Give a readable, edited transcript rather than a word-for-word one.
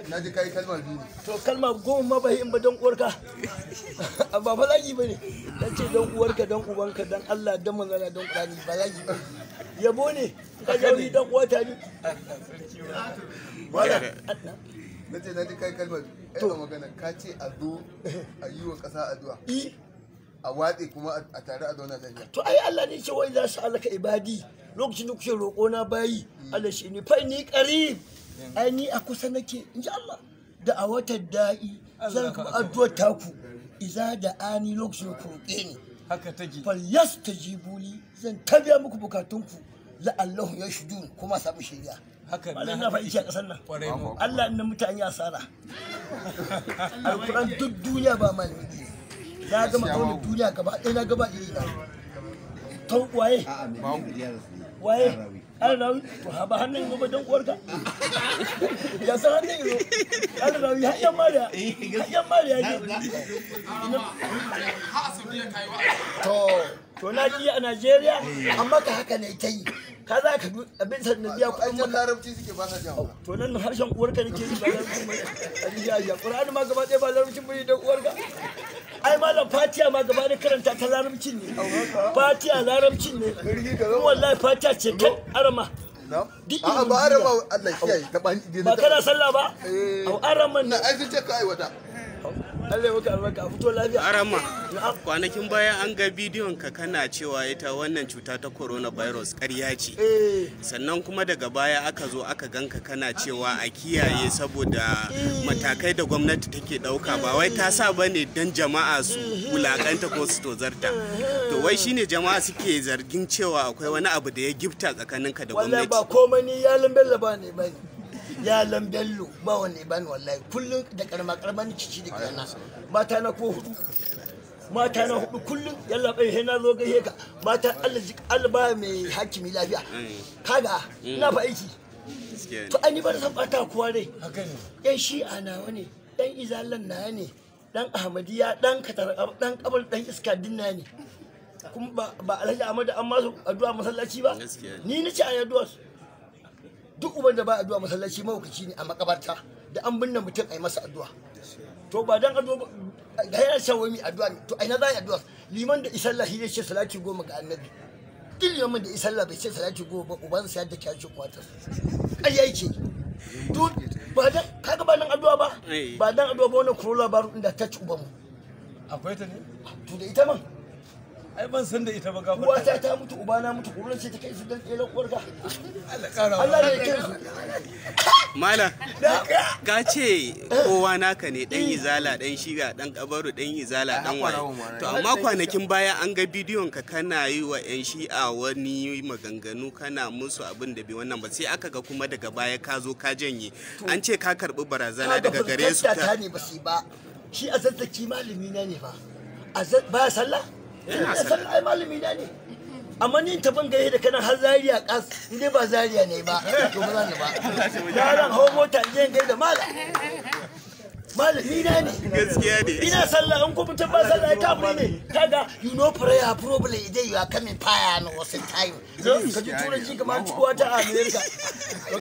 Na ji kai kalmar biyu. To kalma goma ma bai in ba don uwarka. Ba fa zagi bane. Dan ce don uwarka dan ubanka dan Allah dan manzana don Qur'ani ba zagi ba. Yabo ne ka jauri dan uwata ni. Wala. Na ce na ji kai kalmar to magana ka ce a zo a yi wa ƙasa addu'a. A watse kuma a tare a zauna lafiya. To ai Allah ne ce wai za su alaka ibadi lokacin da kuke roƙo na bayi Allah shi ne fa ni qarib. Ai ni a kusa nake in ji Allah da a watan da'i zan kuma addu'ar taku iza da ani lokacin ku roƙe ni haka take fal yastajibu li zan tabiya muku bukatunku la'allahu yashudun kuma samu shiriya haka ne na faɗi a ƙasar nan Allah inda mutane asara alquran duk duniya ba malami ne na gama kawai duniya gaba ɗaya na gaba iri na to waye waye an rawi to haba hannun gobe don uwarka ya san hannun yi an rawi hanyar mariya ne to na ji a Najeriya amma ka haka ne ta yi ka za ka abin sannan biya kuɗin Aikin larabci suke ba sa jawo. to nan harshen uwarka nake yi ba larabcin bai a Qur'ani ma gaba ɗaya ba larabcin bai don uwarka ai malam fatiha ma gaba da karanta ta larabcin ne fatiha larabcin ne wallahi fatiha ce kan arama A'a ba arama Allah kiyaye ta ban ba kana sallah ba au araman na ai ce ka aiwata. Allah ya maka albarka fito lafiya arama kwanakin baya an ga bidiyon ka kana cewa ita wannan cuta ta coronavirus ƙarya ce sannan kuma daga baya aka zo aka ganka kana cewa a kiyaye saboda matakai da gwamnati take ɗauka ba wai ta sa bane dan jama'a su wulakanta ko su tozarta to wai shine jama'a suke zargin cewa akwai wani abu da ya gifta tsakaninka da gwamnati wallahi ba komai ni ya lambella ba ne bane ya lambello ba wanne bani wallahi kullun da karma cici da kana mata na ko hudu kullun yalla bai he na zo gaishe ka mata Allah ba mai hakimi lafiya kaga ina fa aiki to an yi bar san bata kuwa dai haka ne yan shi'a nawa ne dan izalan na ne dan ahmadiyya dan katar dan kabul dan iska dinna ne kuma ba alhaji Ahmad an masu addu'a masallaci ba ni nace ayi addu'a duk uban da ba addu'a masallaci mawukaci ne a makabarta da an binne mutum ai masa addu'a to ba dan addu'a ga yana shawami addu'a to ai na zai addu'a liman da isalla shi ce salati 10 ga annabi duk liman da isalla bai ce salati 10 ba uban sa yadda kyaci kwata ƙarya yake to ba dan kaga ba nan addu'a ba dan addu'a ba wannan corona ba inda ta ci uban mu akwai ta ne to da ita man ai ban san da ita ba gafara uwata ta mutu ubana mutu kullun sai ta kai su dan tselan uwarka Allah ne ya kinsu Malam, ka ce kowa naka ne dan izala dan shiga dan kabaru dan izala dan waye. To amma kwanakin baya an ga bidiyon ka kana yi wa yan shi'a wani maganganu kana musu abin da bai wannan ba sai aka ga kuma daga baya ka zo ka janye. An ce ka karbi barazana daga gare su ta ne ba shi azazzaki malami na ne ba ba sallah ina sallah ai malami na ne amma ni ta ban gaye da kana har Zaria kas inde ba Zaria ne ba to ba zan ba yaran hawo mota je gaye da malami na ne gaskiya ne ina sallah an kuma ta ba sallah kafiri ne kaga you know prayer probably you are coming fire no was time ka ji turanci kamar cikuwa ta America